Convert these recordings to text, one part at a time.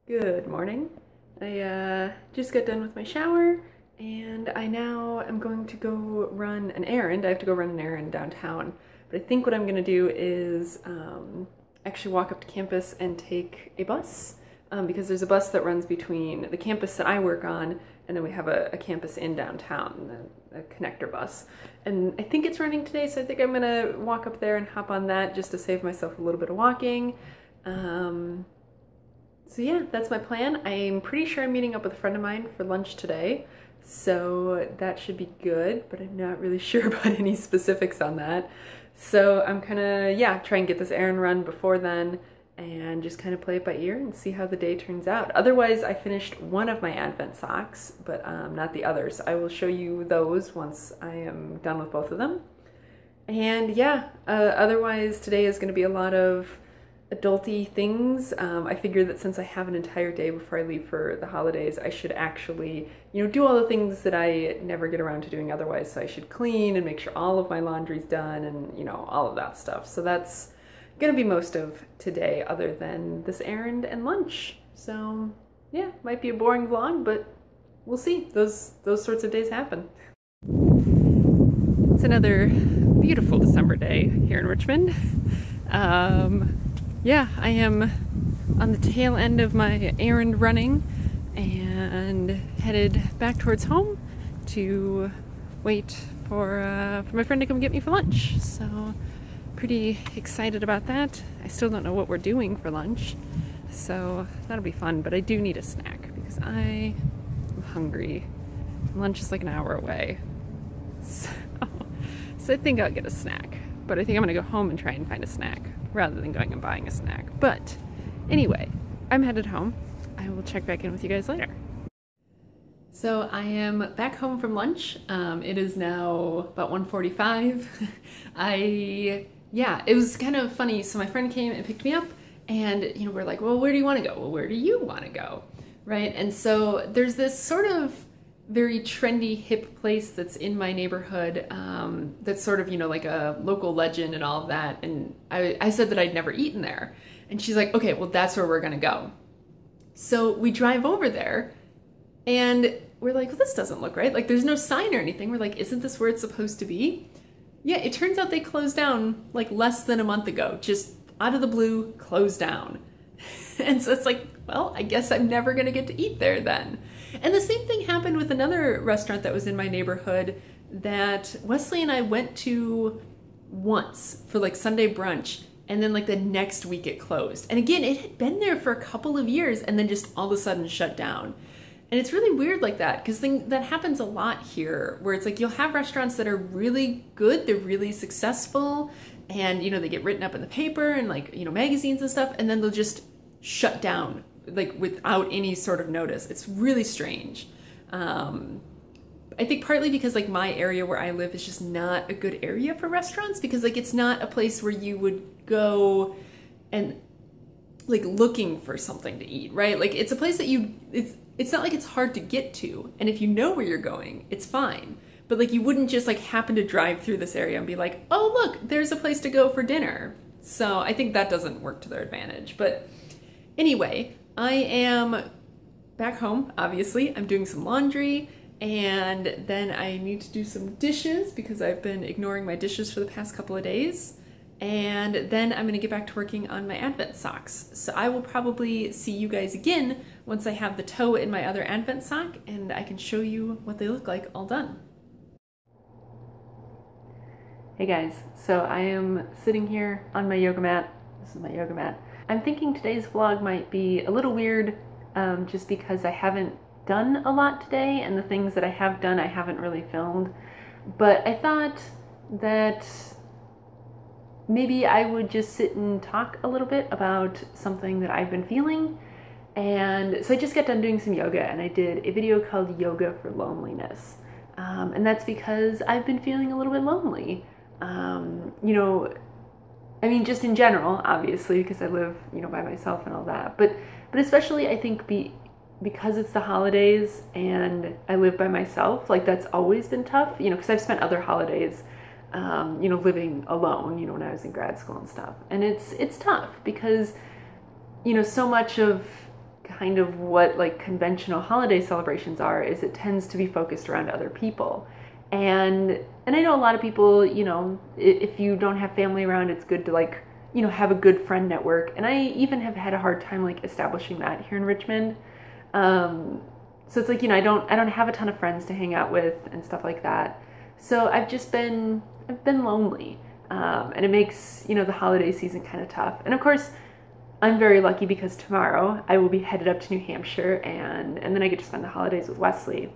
Good morning. I just got done with my shower and I now am going to go run an errand. I have to go run an errand downtown, but I think what I'm going to do is actually walk up to campus and take a bus because there's a bus that runs between the campus that I work on and then we have a campus in downtown, a connector bus. And I think it's running today, so I think I'm going to walk up there and hop on that just to save myself a little bit of walking. So yeah, that's my plan. I'm pretty sure I'm meeting up with a friend of mine for lunch today, so that should be good, but I'm not really sure about any specifics on that. So I'm yeah, try and get this errand run before then and just kind of play it by ear and see how the day turns out. Otherwise, I finished one of my Advent socks, but not the others. I will show you those once I am done with both of them. And yeah, otherwise today is going to be a lot of adulty things. I figured that since I have an entire day before I leave for the holidays, I should actually, do all the things that I never get around to doing otherwise. So I should clean and make sure all of my laundry's done and, all of that stuff. So that's gonna be most of today other than this errand and lunch. So yeah, might be a boring vlog, but we'll see. Those sorts of days happen. It's another beautiful December day here in Richmond. Yeah, I am on the tail end of my errand running and headed back towards home to wait for my friend to come get me for lunch. So pretty excited about that. I still don't know what we're doing for lunch, so that'll be fun, but I do need a snack because I am hungry. Lunch is like an hour away. So I think I'll get a snack, but I think I'm gonna go home and try and find a snack rather than going and buying a snack. But anyway, I'm headed home. I will check back in with you guys later. So I am back home from lunch. It is now about 1:45. Yeah, it was kind of funny. So my friend came and picked me up and, we're like, well, where do you want to go? Well, where do you want to go? Right? And so there's this sort of very trendy, hip place that's in my neighborhood that's sort of, like a local legend and all of that. And I said that I'd never eaten there. And she's like, okay, well, that's where we're gonna go. So we drive over there and we're like, well, this doesn't look right. Like, there's no sign or anything. We're like, isn't this where it's supposed to be? Yeah, it turns out they closed down like less than a month ago, just out of the blue, closed down. And so it's like, well, I guess I'm never gonna get to eat there then. And the same thing happened with another restaurant that was in my neighborhood that Wesley and I went to once for like Sunday brunch, and then like the next week it closed. And again, it had been there for a couple of years and then just all of a sudden shut down. And it's really weird like that, because that happens a lot here, where it's like you'll have restaurants that are really good, they're really successful, and they get written up in the paper and like, magazines and stuff, and then they'll just shut down like without any sort of notice. It's really strange. I think partly because like my area where I live is just not a good area for restaurants, because like it's not a place where you would go and like looking for something to eat, right? Like it's a place that it's not like it's hard to get to, and if you know where you're going, it's fine. But like you wouldn't just like happen to drive through this area and be like, oh look, there's a place to go for dinner. So I think that doesn't work to their advantage. But anyway, I am back home, obviously. I'm doing some laundry, and then I need to do some dishes because I've been ignoring my dishes for the past couple of days. And then I'm gonna get back to working on my Advent socks. So I will probably see you guys again once I have the toe in my other Advent sock and I can show you what they look like all done. Hey guys, so I am sitting here on my yoga mat. This is my yoga mat. I'm thinking today's vlog might be a little weird just because I haven't done a lot today, and the things that I have done I haven't really filmed. But I thought that maybe I would just sit and talk a little bit about something that I've been feeling. And so I just got done doing some yoga, and I did a video called Yoga for Loneliness. And that's because I've been feeling a little bit lonely. I mean, just in general, obviously, because I live, by myself and all that. But especially, I think, because it's the holidays and I live by myself, like that's always been tough, because I've spent other holidays, living alone, when I was in grad school and stuff. And it's tough because, so much of kind of what like conventional holiday celebrations are, is it tends to be focused around other people. And I know a lot of people, you know, if you don't have family around, it's good to like, you know, have a good friend network. And I even have had a hard time like establishing that here in Richmond. So it's like, you know, I don't have a ton of friends to hang out with and stuff like that. So I've been lonely. And it makes, you know, the holiday season kind of tough. And of course, I'm very lucky because tomorrow I will be headed up to New Hampshire, and then I get to spend the holidays with Wesley.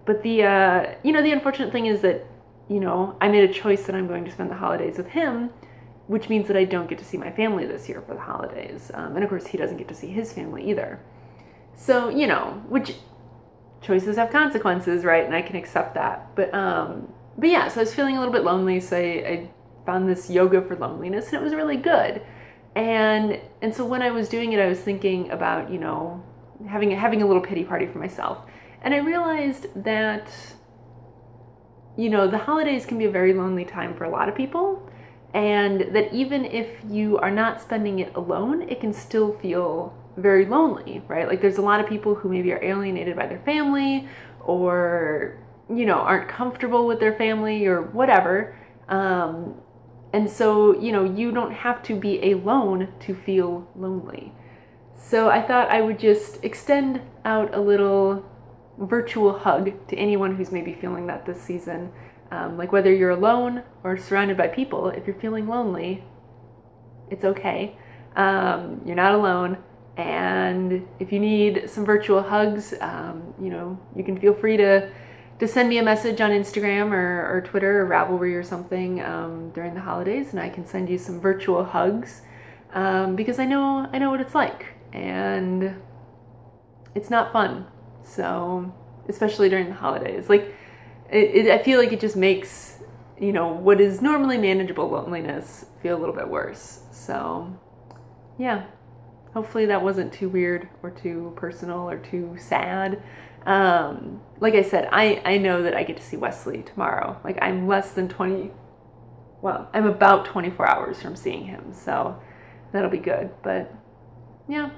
But the, you know, the unfortunate thing is that, you know, I made a choice that I'm going to spend the holidays with him, which means that I don't get to see my family this year for the holidays. And of course, he doesn't get to see his family either. So, you know, which choices have consequences, right? And I can accept that. But yeah, so I was feeling a little bit lonely, so I found this yoga for loneliness, and it was really good. And so when I was doing it, I was thinking about, you know, having a little pity party for myself. And I realized that, you know, the holidays can be a very lonely time for a lot of people. And that even if you are not spending it alone, it can still feel very lonely, right? Like there's a lot of people who maybe are alienated by their family, or, you know, aren't comfortable with their family or whatever. And so, you know, you don't have to be alone to feel lonely. So I thought I would just extend out a little virtual hug to anyone who's maybe feeling that this season. Like whether you're alone or surrounded by people, if you're feeling lonely, it's okay. You're not alone. And if you need some virtual hugs, you know, you can feel free to send me a message on Instagram or Twitter or Ravelry or something during the holidays, and I can send you some virtual hugs because I know what it's like, and it's not fun. So especially during the holidays, like I feel like it just makes, you know, what is normally manageable loneliness feel a little bit worse. So yeah, hopefully that wasn't too weird or too personal or too sad. Like I said, I know that I get to see Wesley tomorrow. Like I'm I'm about 24 hours from seeing him, so that'll be good. But yeah,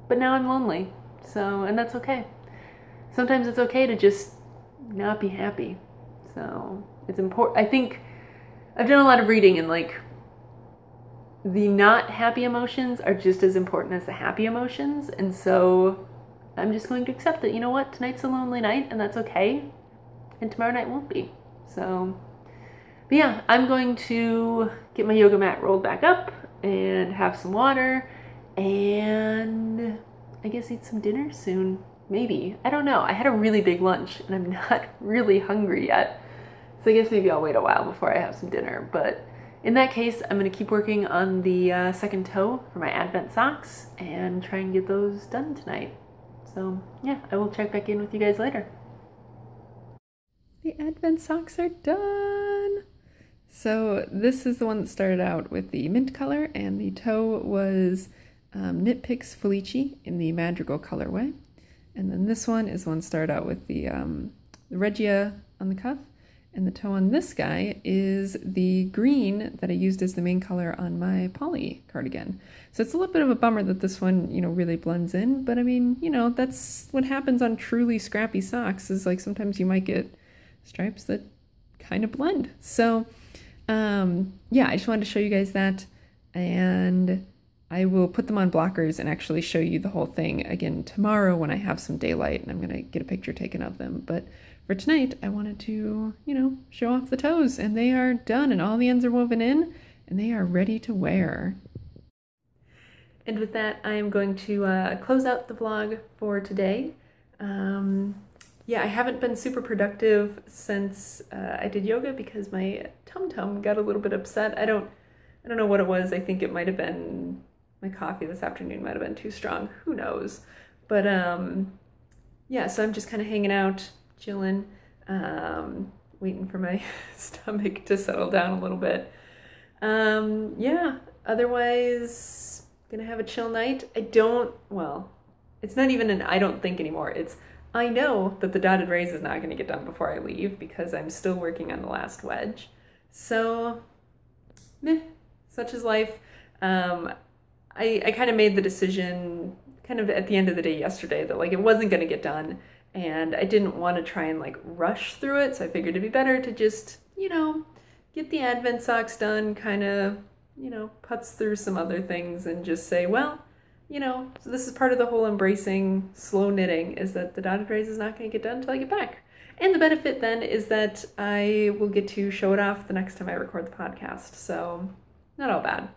but now I'm lonely, so, and that's okay. Sometimes it's okay to just not be happy. So it's important. I think I've done a lot of reading, and like the not happy emotions are just as important as the happy emotions. And so I'm just going to accept that, you know what, tonight's a lonely night, and that's okay, and tomorrow night won't be. So, but yeah, I'm going to get my yoga mat rolled back up and have some water, and I guess eat some dinner soon. Maybe. I don't know. I had a really big lunch, and I'm not really hungry yet. So I guess maybe I'll wait a while before I have some dinner. But in that case, I'm going to keep working on the second toe for my Advent socks and try and get those done tonight. So yeah, I will check back in with you guys later. The Advent socks are done. So this is the one that started out with the mint color, and the toe was Knit Picks Felici in the Madrigal colorway. And then this one is one started out with the Regia on the cuff, and the toe on this guy is the green that I used as the main color on my Polly cardigan. So it's a little bit of a bummer that this one, you know, really blends in, but I mean, you know, that's what happens on truly scrappy socks, is like sometimes you might get stripes that kind of blend. So yeah, I just wanted to show you guys that, and I will put them on blockers and actually show you the whole thing again tomorrow when I have some daylight, and I'm going to get a picture taken of them. But for tonight, I wanted to, you know, show off the toes, and they are done, and all the ends are woven in, and they are ready to wear. And with that, I am going to close out the vlog for today. Yeah, I haven't been super productive since I did yoga because my tum-tum got a little bit upset. I don't know what it was. I think it might have been my coffee this afternoon might have been too strong. Who knows? But yeah, so I'm just kind of hanging out, chilling, waiting for my stomach to settle down a little bit. Yeah, otherwise, gonna have a chill night. Well, it's not even an I don't think anymore. It's I know that the dotted rays is not gonna get done before I leave because I'm still working on the last wedge. So, meh, such is life. I kind of made the decision kind of at the end of the day yesterday that like it wasn't going to get done, and I didn't want to try and like rush through it, so I figured it'd be better to just, you know, get the Advent socks done, kind of, you know, putz through some other things and just say, well, you know, so this is part of the whole embracing slow knitting, is that the dotted rays is not going to get done until I get back. And the benefit then is that I will get to show it off the next time I record the podcast, so not all bad.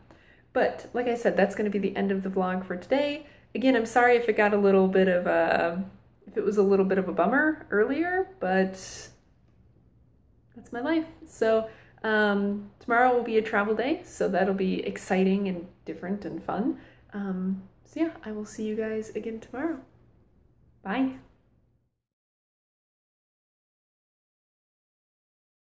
But like I said, that's going to be the end of the vlog for today. Again, I'm sorry if it got a little bit of a, if it was a little bit of a bummer earlier, but that's my life. So tomorrow will be a travel day, so that'll be exciting and different and fun. So yeah, I will see you guys again tomorrow. Bye.